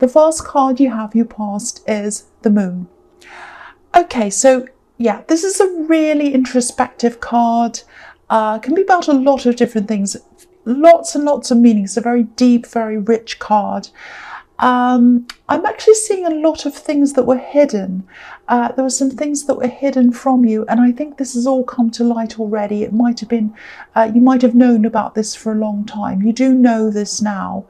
The first card you have, your past, is the Moon. Okay, so yeah, this is a really introspective card. Can be about a lot of different things, lots and lots of meanings. It's a very deep, very rich card. I'm actually seeing a lot of things that were hidden. There were some things that were hidden from you, and I think this has all come to light already. It might have been, you might have known about this for a long time. You do know this now.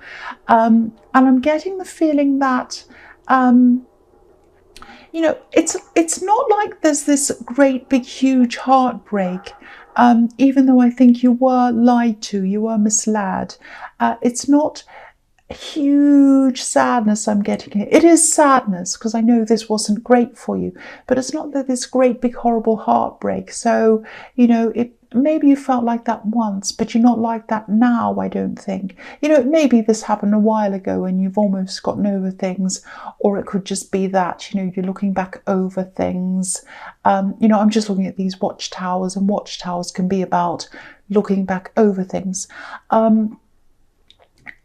And I'm getting the feeling that, you know, it's not like there's this great big huge heartbreak, even though I think you were lied to, you were misled. It's not huge sadness I'm getting here. It is sadness because I know this wasn't great for you, but it's not that this great big horrible heartbreak. So, you know, maybe you felt like that once, but you're not like that now, I don't think. You know, maybe this happened a while ago and you've almost gotten over things, or it could just be that, you know, you're looking back over things. You know, I'm just looking at these watchtowers, and watchtowers can be about looking back over things.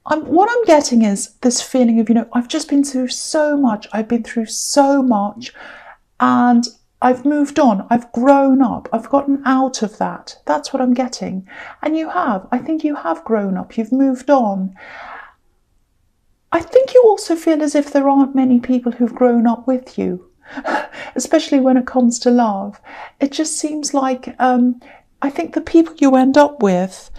What I'm getting is this feeling of, you know, I've just been through so much. I've been through so much and I've moved on. I've grown up. I've gotten out of that. That's what I'm getting. And you have. I think you have grown up. You've moved on. I think you also feel as if there aren't many people who've grown up with you, especially when it comes to love. It just seems like, I think the people you end up with,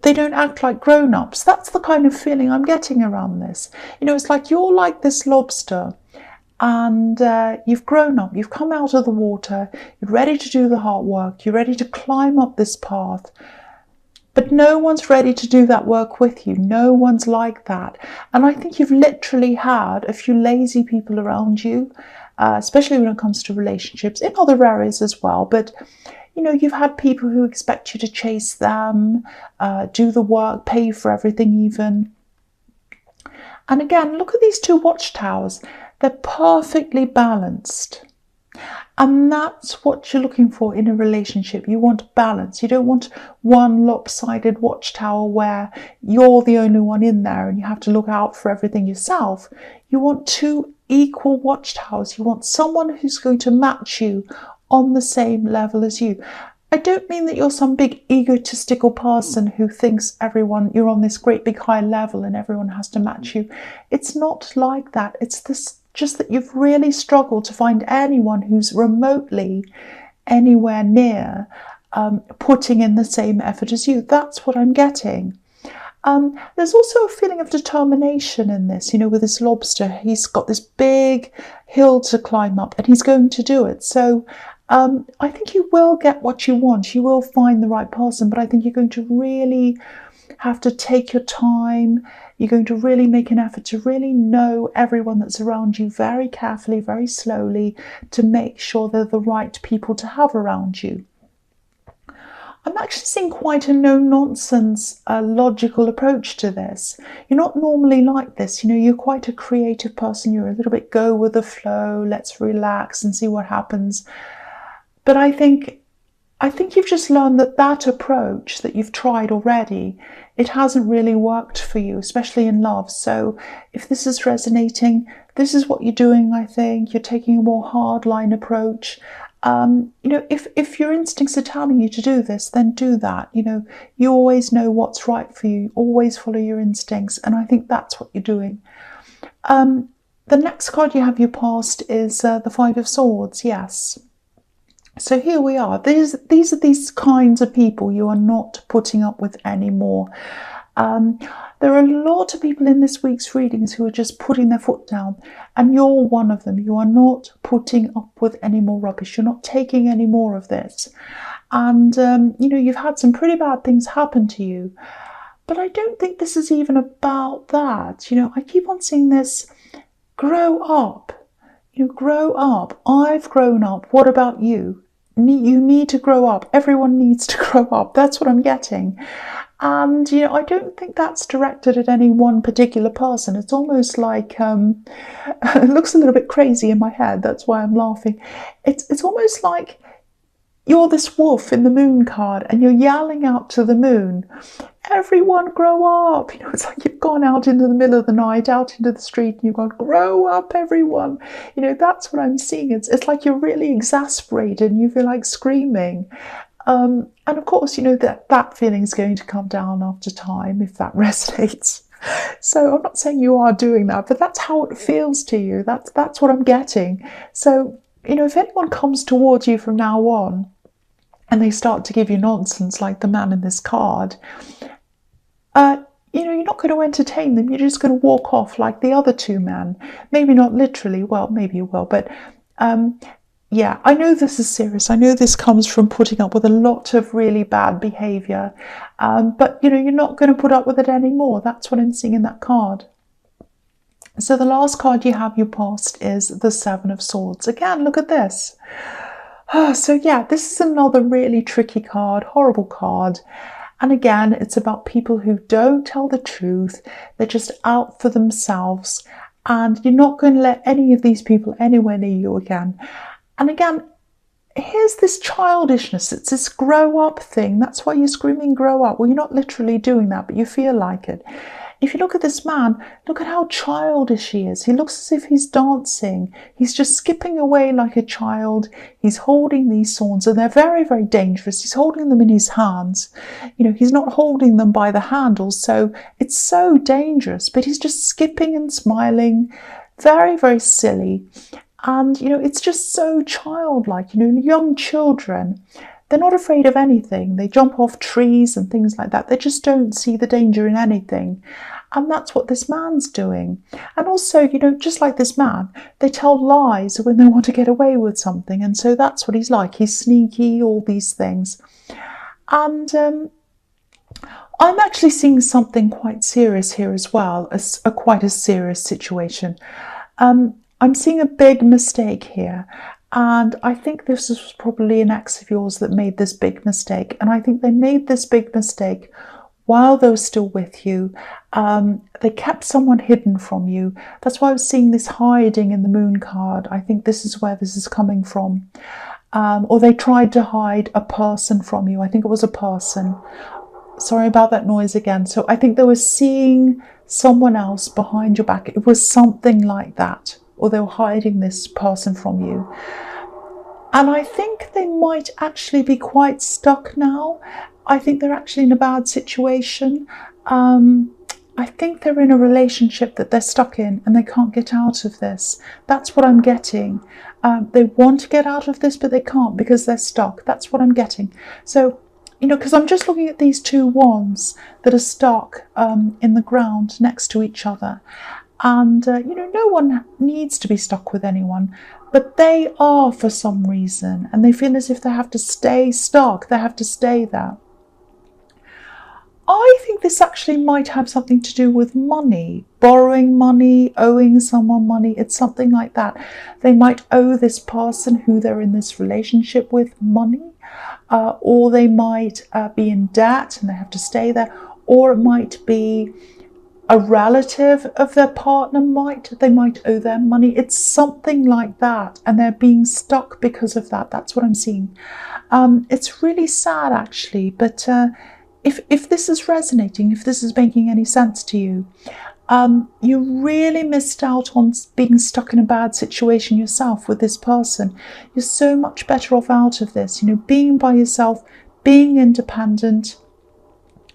they don't act like grown-ups. That's the kind of feeling I'm getting around this. You know, it's like you're like this lobster and you've grown up, you've come out of the water, you're ready to do the hard work, you're ready to climb up this path, but no one's ready to do that work with you. No one's like that. And I think you've literally had a few lazy people around you, especially when it comes to relationships, in other areas as well, but you know, you've had people who expect you to chase them, do the work, pay for everything even. And again, look at these two watchtowers. They're perfectly balanced. And that's what you're looking for in a relationship. You want balance. You don't want one lopsided watchtower where you're the only one in there and you have to look out for everything yourself. You want two equal watchtowers. You want someone who's going to match you on the same level as you. I don't mean that you're some big egotistical person who thinks you're on this great big high level and everyone has to match you. It's not like that. It's just that you've really struggled to find anyone who's remotely anywhere near putting in the same effort as you. That's what I'm getting. There's also a feeling of determination in this, you know, with this lobster. He's got this big hill to climb up and he's going to do it. So I think you will get what you want. You will find the right person, but I think you're going to really have to take your time. You're going to really make an effort to really know everyone that's around you very carefully, very slowly, to make sure they're the right people to have around you. I'm actually seeing quite a no-nonsense, logical approach to this. You're not normally like this. You know, you're quite a creative person. You're a little bit go with the flow. Let's relax and see what happens. But I think you've just learned that approach that you've tried already, it hasn't really worked for you, especially in love. So if this is resonating, this is what you're doing, I think. You're taking a more hardline approach. You know, if your instincts are telling you to do this, then do that. You know, you always know what's right for you. Always follow your instincts. And I think that's what you're doing. The next card you have, your past, is the Five of Swords. Yes. So here we are. These are these kinds of people you are not putting up with anymore. There are a lot of people in this week's readings who are just putting their foot down, and you're one of them. You are not putting up with any more rubbish. You're not taking any more of this. And, you know, you've had some pretty bad things happen to you. But I don't think this is even about that. You know, I keep on seeing this, grow up. You know, grow up. I've grown up. What about you? You need to grow up. Everyone needs to grow up. That's what I'm getting. And, you know, I don't think that's directed at any one particular person. It's almost like, it looks a little bit crazy in my head. That's why I'm laughing. It's almost like you're this wolf in the moon card and you're yelling out to the moon, everyone grow up. You know, it's like you've gone out into the middle of the night, out into the street, and you've gone, grow up, everyone. You know, that's what I'm seeing. It's like you're really exasperated and you feel like screaming. And of course, you know, that feeling is going to come down after time if that resonates. So I'm not saying you are doing that, but that's how it feels to you. That's what I'm getting. So, you know, if anyone comes towards you from now on and they start to give you nonsense like the man in this card, you know, you're not going to entertain them. You're just going to walk off like the other two men. Maybe not literally. Well, maybe you will. But yeah, I know this is serious. I know this comes from putting up with a lot of really bad behaviour. But, you know, you're not going to put up with it anymore. That's what I'm seeing in that card. So the last card you have your past is the Seven of Swords. Again, look at this. So yeah, this is another really tricky card, horrible card. And again, it's about people who don't tell the truth. They're just out for themselves. And you're not going to let any of these people anywhere near you again. And again, here's this childishness. It's this grow up thing. That's why you're screaming grow up. Well, you're not literally doing that, but you feel like it. If you look at this man, look at how childish he is. He looks as if he's dancing. He's just skipping away like a child. He's holding these swords, and they're very, very dangerous. He's holding them in his hands. You know, he's not holding them by the handles, so it's so dangerous. But he's just skipping and smiling. Very, very silly. And, you know, it's just so childlike. You know, young children, they're not afraid of anything. They jump off trees and things like that. They just don't see the danger in anything. And that's what this man's doing. And also, you know, just like this man, they tell lies when they want to get away with something. And so that's what he's like. He's sneaky, all these things. And I'm actually seeing something quite serious here as well, quite a serious situation. I'm seeing a big mistake here. And I think this was probably an ex of yours that made this big mistake. And I think they made this big mistake while they were still with you. They kept someone hidden from you. That's why I was seeing this hiding in the moon card. I think this is where this is coming from. Or they tried to hide a person from you. I think it was a person. Sorry about that noise again. So I think they were seeing someone else behind your back. It was something like that. Or they were hiding this person from you. And I think they might actually be quite stuck now. I think they're actually in a bad situation. I think they're in a relationship that they're stuck in and they can't get out of this. That's what I'm getting. They want to get out of this, but they can't because they're stuck. That's what I'm getting. So, you know, because I'm just looking at these two wands that are stuck in the ground next to each other. And, you know, no one needs to be stuck with anyone, but they are for some reason, and they feel as if they have to stay stuck. They have to stay there. I think this actually might have something to do with money, borrowing money, owing someone money. It's something like that. They might owe this person who they're in this relationship with money, or they might be in debt and they have to stay there, or it might be a relative of their partner they might owe them money. It's something like that, and they're being stuck because of that. That's what I'm seeing. It's really sad actually, but if this is resonating, if this is making any sense to you, you really missed out on being stuck in a bad situation yourself with this person. You're so much better off out of this, you know, being by yourself, being independent.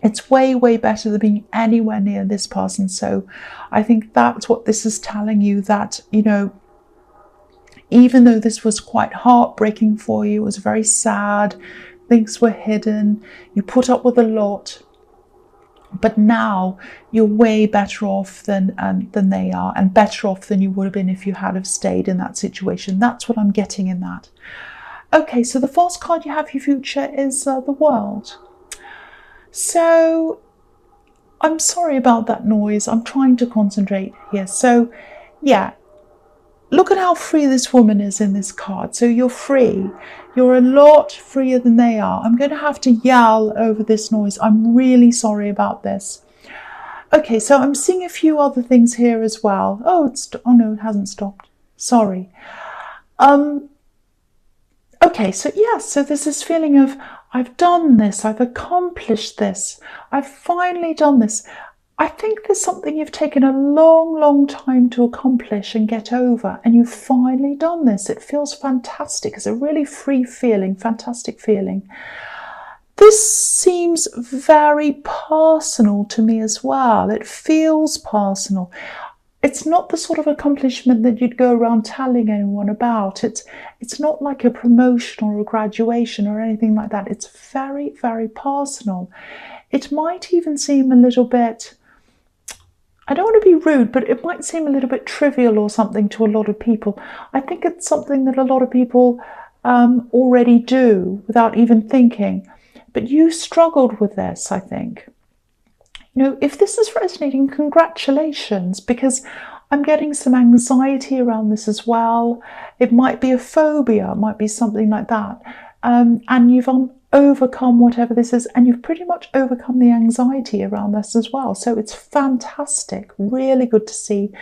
It's way, way better than being anywhere near this person. So I think that's what this is telling you, that, you know, even though this was quite heartbreaking for you, it was very sad, things were hidden, you put up with a lot, but now you're way better off than they are, and better off than you would have been if you had have stayed in that situation. That's what I'm getting in that. Okay, so the first card you have for your future is the World. So I'm sorry about that noise. I'm trying to concentrate here. So yeah, look at how free this woman is in this card. So you're free. You're a lot freer than they are. I'm going to have to yell over this noise. I'm really sorry about this. Okay, so I'm seeing a few other things here as well. Oh no, it hasn't stopped. Sorry. Okay, so yes, so there's this feeling of I've done this, I've accomplished this, I've finally done this. I think there's something you've taken a long, long time to accomplish and get over, and you've finally done this. It feels fantastic. It's a really free feeling, fantastic feeling. This seems very personal to me as well. It feels personal. It's not the sort of accomplishment that you'd go around telling anyone about. It's not like a promotion or a graduation or anything like that. It's very, very personal. It might even seem a little bit, I don't want to be rude, but it might seem a little bit trivial or something to a lot of people. I think it's something that a lot of people already do without even thinking. But you struggled with this, I think. You know, if this is resonating, congratulations, because I'm getting some anxiety around this as well. It might be a phobia, it might be something like that. And you've overcome whatever this is, and you've pretty much overcome the anxiety around this as well. So it's fantastic, really good to see.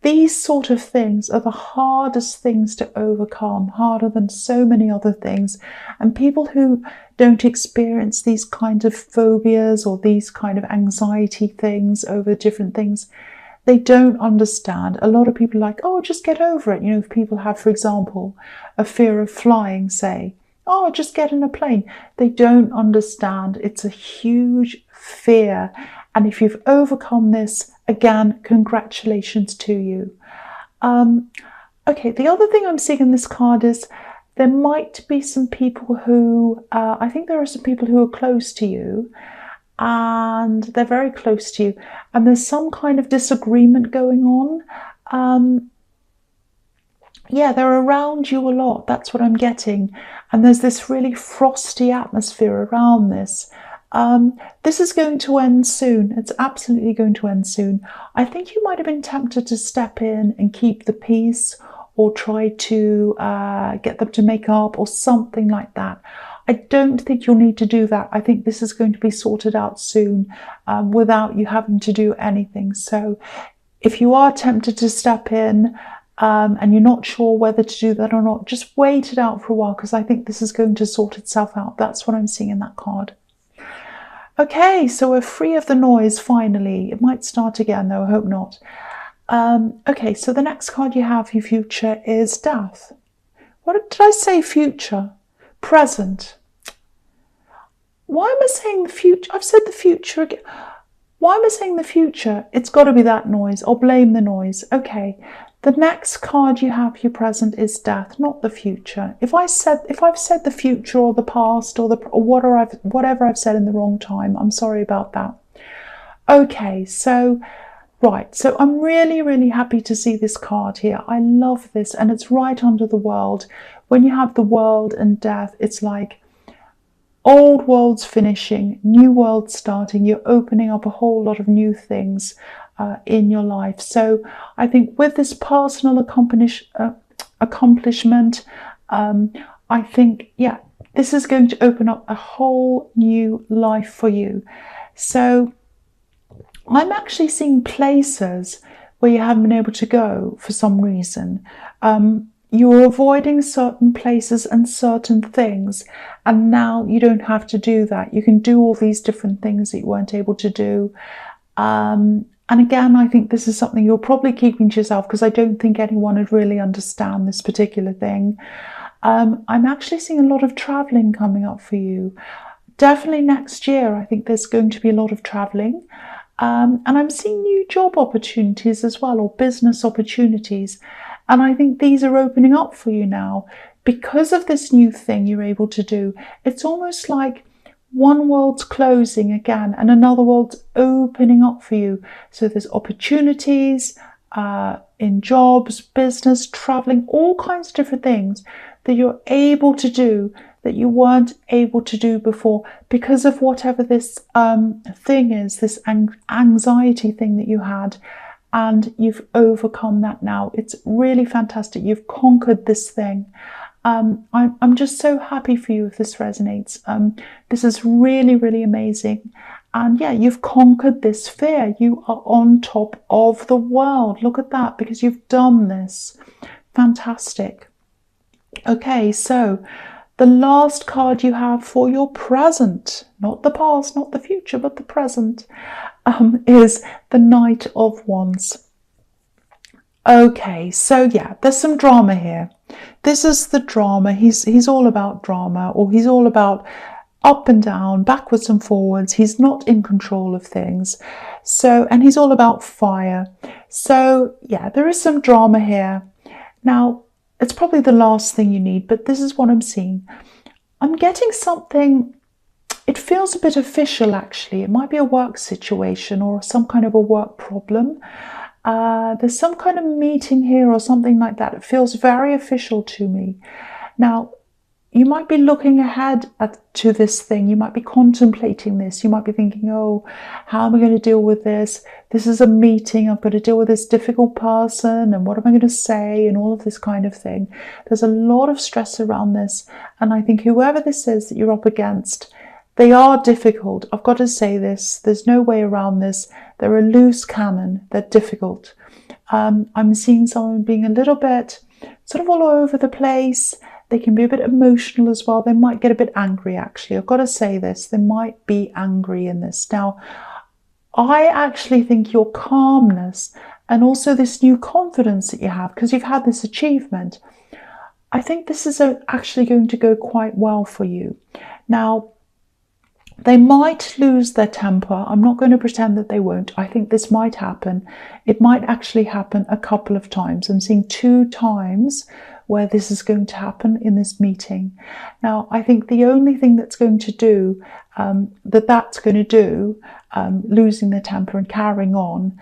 These sort of things are the hardest things to overcome, harder than so many other things. And people who don't experience these kind of phobias or these kind of anxiety things over different things, they don't understand. A lot of people are like, oh, just get over it. You know, if people have, for example, a fear of flying, say, oh, just get in a plane. They don't understand. It's a huge fear. And if you've overcome this, again, congratulations to you. Okay, the other thing I'm seeing in this card is there might be some people who, I think there are some people who are close to you, and they're very close to you, and there's some kind of disagreement going on. Yeah, they're around you a lot. That's what I'm getting. And there's this really frosty atmosphere around this. This is going to end soon. It's absolutely going to end soon. I think you might have been tempted to step in and keep the peace, or try to get them to make up or something like that. I don't think you'll need to do that. I think this is going to be sorted out soon without you having to do anything. So if you are tempted to step in, and you're not sure whether to do that or not, just wait it out for a while, because I think this is going to sort itself out. That's what I'm seeing in that card. Okay, so we're free of the noise finally. It might start again though, I hope not. Okay, so the next card you have, your future, is death. What did I say? Future, present. Why am I saying the future? I've said the future again. Why am I saying the future? It's got to be that noise. I'll blame the noise. Okay. The next card you have, your present, is death, not the future. If I've said the future or the past or whatever I've said in the wrong time, I'm sorry about that. Okay, so right, so I'm really, really happy to see this card here. I love this, and it's right under the world. When you have the world and death, it's like old world's finishing, new world starting. You're opening up a whole lot of new things in your life. So I think with this personal accomplishment, I think, yeah, this is going to open up a whole new life for you. So I'm actually seeing places where you haven't been able to go for some reason. You're avoiding certain places and certain things, and now you don't have to do that. You can do all these different things that you weren't able to do. And again, I think this is something you're probably keeping to yourself, because I don't think anyone would really understand this particular thing. I'm actually seeing a lot of traveling coming up for you. Definitely next year, I think there's going to be a lot of traveling. And I'm seeing new job opportunities as well, or business opportunities. And I think these are opening up for you now because of this new thing you're able to do. It's almost like one world's closing again and another world's opening up for you. So there's opportunities in jobs, business, traveling, all kinds of different things that you're able to do that you weren't able to do before because of whatever this thing is, this anxiety thing that you had, and you've overcome that now. It's really fantastic. You've conquered this thing. I'm just so happy for you if this resonates. This is really, really amazing. And yeah, you've conquered this fear. You are on top of the world. Look at that, because you've done this. Fantastic. Okay, so The last card you have for your present, not the past, not the future, but the present, is the Knight of Wands. Okay, so yeah, there's some drama here. This is the drama. He's all about drama, or he's all about up and down, backwards and forwards. He's not in control of things. So, and he's all about fire. So yeah, there is some drama here. Now, it's probably the last thing you need, but this is what I'm seeing. I'm getting something, it feels a bit official actually. It might be a work situation or some kind of a work problem. There's some kind of meeting here or something like that. It feels very official to me. Now, you might be looking ahead to this thing. You might be contemplating this. You might be thinking, oh, how am I going to deal with this? This is a meeting. I've got to deal with this difficult person. And what am I going to say? And all of this kind of thing. There's a lot of stress around this. And I think whoever this is that you're up against, they are difficult. I've got to say this. There's no way around this. They're a loose cannon. They're difficult. I'm seeing someone being a little bit sort of all over the place. They can be a bit emotional as well. They might get a bit angry, actually. I've got to say this. They might be angry in this. Now, I actually think your calmness and also this new confidence that you have, because you've had this achievement, I think this is actually going to go quite well for you. Now, they might lose their temper. I'm not going to pretend that they won't. I think this might happen. It might actually happen a couple of times. I'm seeing 2 times where this is going to happen in this meeting. Now, I think the only thing that's going to do, losing their temper and carrying on,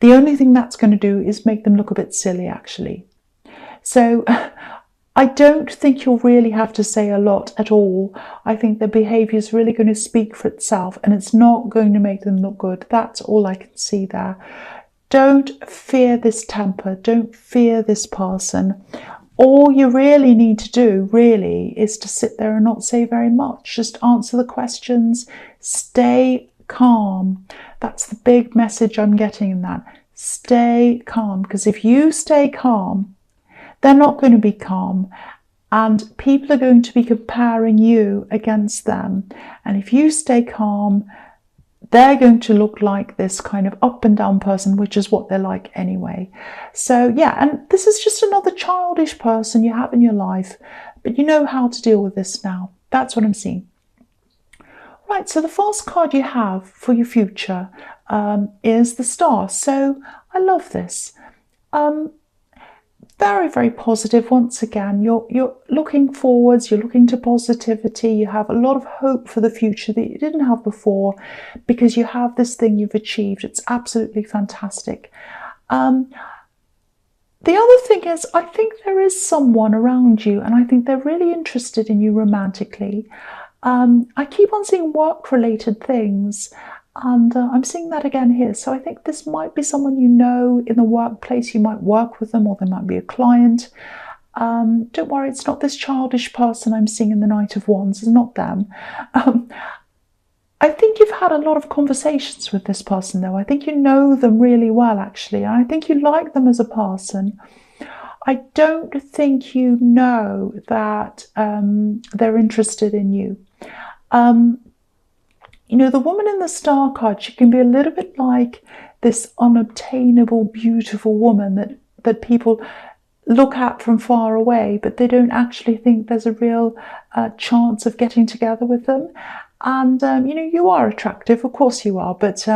the only thing that's going to do is make them look a bit silly, actually. So I don't think you'll really have to say a lot at all. I think their behaviour is really going to speak for itself, and it's not going to make them look good. That's all I can see there. Don't fear this temper. Don't fear this person. All you really need to do, really, is to sit there and not say very much. Just answer the questions. Stay calm. That's the big message I'm getting in that. Stay calm, because if you stay calm, they're not going to be calm, and people are going to be comparing you against them. And if you stay calm, they're going to look like this kind of up and down person, which is what they're like anyway. So yeah, and this is just another childish person you have in your life, but you know how to deal with this now. That's what I'm seeing. Right, so the first card you have for your future is the Star. So I love this. Very, very positive. Once again, you're looking forwards, you're looking to positivity, you have a lot of hope for the future that you didn't have before, because you have this thing you've achieved. It's absolutely fantastic. The other thing is, I think there is someone around you, and I think they're really interested in you romantically. I keep on seeing work-related things, and I'm seeing that again here. So I think this might be someone you know in the workplace. You might work with them, or they might be a client. Don't worry, it's not this childish person I'm seeing in the Knight of Wands. It's not them. I think you've had a lot of conversations with this person, though. I think you know them really well, actually. And I think you like them as a person. I don't think you know that they're interested in you. You know, the woman in the Star card, she can be a little bit like this unobtainable, beautiful woman that people look at from far away, but they don't actually think there's a real chance of getting together with them. And, you know, you are attractive, of course you are, but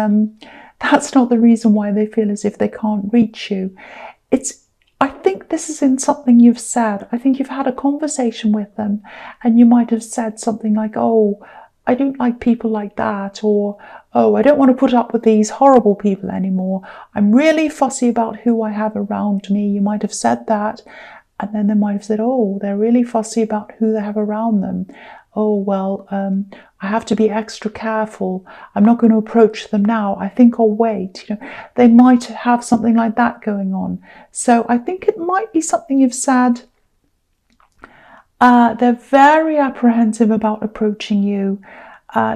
that's not the reason why they feel as if they can't reach you. I think this is in something you've said. I think you've had a conversation with them, and you might have said something like, oh, I don't like people like that, or, oh, I don't want to put up with these horrible people anymore. I'm really fussy about who I have around me. You might have said that, and then they might have said, oh, they're really fussy about who they have around them. Oh, well, I have to be extra careful. I'm not going to approach them now. I think I'll wait. You know, they might have something like that going on. So I think it might be something you've said. They're very apprehensive about approaching you.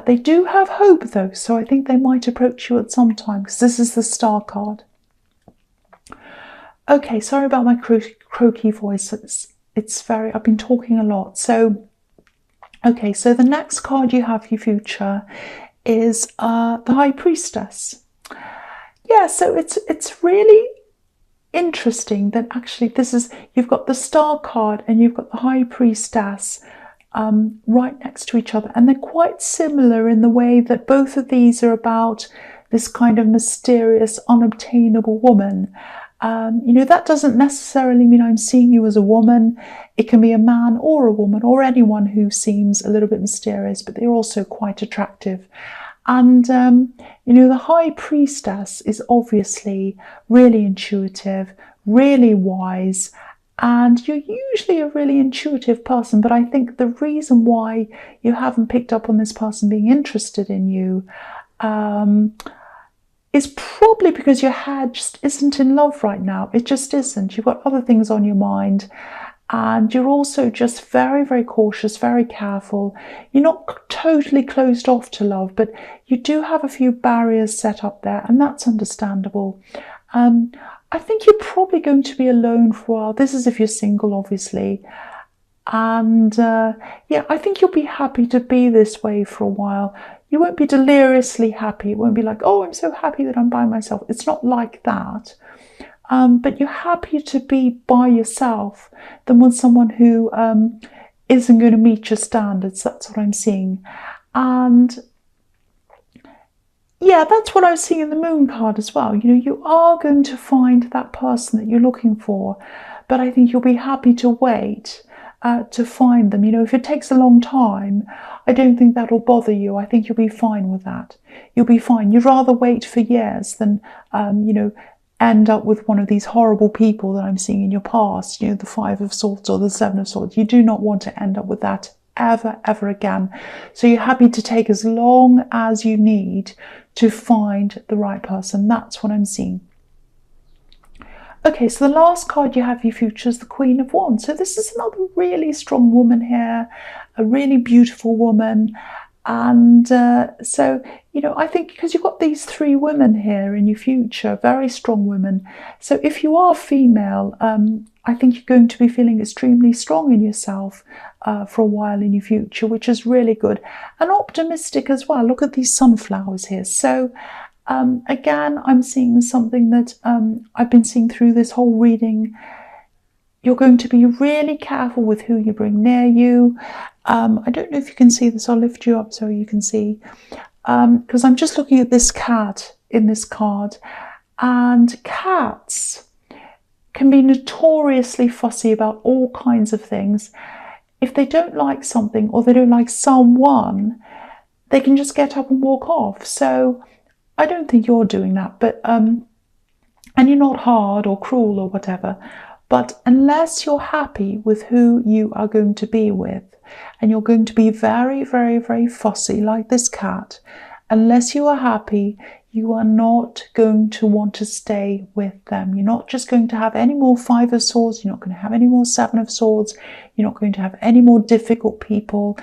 They do have hope, though, so I think they might approach you at some time, because this is the Star card. Okay, sorry about my croaky voice. I've been talking a lot. So Okay, so the next card you have for your future is the High Priestess. Yeah, so it's really interesting that actually you've got the Star card and you've got the High Priestess right next to each other, and they're quite similar in the way that both of these are about this kind of mysterious, unobtainable woman. That doesn't necessarily mean I'm seeing you as a woman. It can be a man or a woman or anyone who seems a little bit mysterious, but they're also quite attractive. And, the High Priestess is obviously really intuitive, really wise, and you're usually a really intuitive person. But I think the reason why you haven't picked up on this person being interested in you is probably because your head just isn't in love right now. It just isn't. You've got other things on your mind. And you're also just very, very cautious, very careful. You're not totally closed off to love, but you do have a few barriers set up there, and that's understandable. I think you're probably going to be alone for a while. This is if you're single, obviously. And I think you'll be happy to be this way for a while. You won't be deliriously happy. It won't be like, oh, I'm so happy that I'm by myself. It's not like that. But you're happier to be by yourself than with someone who isn't going to meet your standards. That's what I'm seeing. And yeah, that's what I was seeing in the Moon card as well. You are going to find that person that you're looking for, but I think you'll be happy to wait to find them. If it takes a long time, I don't think that'll bother you. I think you'll be fine with that. You'll be fine. You'd rather wait for years than, end up with one of these horrible people that I'm seeing in your past, the Five of Swords or the Seven of Swords. You do not want to end up with that ever again. So you're happy to take as long as you need to find the right person. That's what I'm seeing. Okay, so the last card you have for your future is the Queen of Wands. So this is another really strong woman here, a really beautiful woman. And I think because you've got these three women here in your future, very strong women. So if you are female, I think you're going to be feeling extremely strong in yourself for a while in your future, which is really good. And optimistic as well. Look at these sunflowers here. So again, I'm seeing something that I've been seeing through this whole reading. You're going to be really careful with who you bring near you. I don't know if you can see this. I'll lift you up so you can see. Because I'm just looking at this cat in this card. And cats can be notoriously fussy about all kinds of things. If they don't like something or they don't like someone, they can just get up and walk off. So I don't think you're doing that. But and you're not hard or cruel or whatever. But unless you're happy with who you are going to be with, and you're going to be very, very, very fussy like this cat, unless you are happy, you are not going to want to stay with them. You're not just going to have any more Five of Swords. You're not going to have any more Seven of Swords. You're not going to have any more difficult people.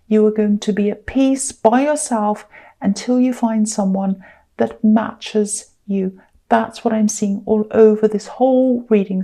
You are going to be at peace by yourself until you find someone that matches you. That's what I'm seeing all over this whole reading.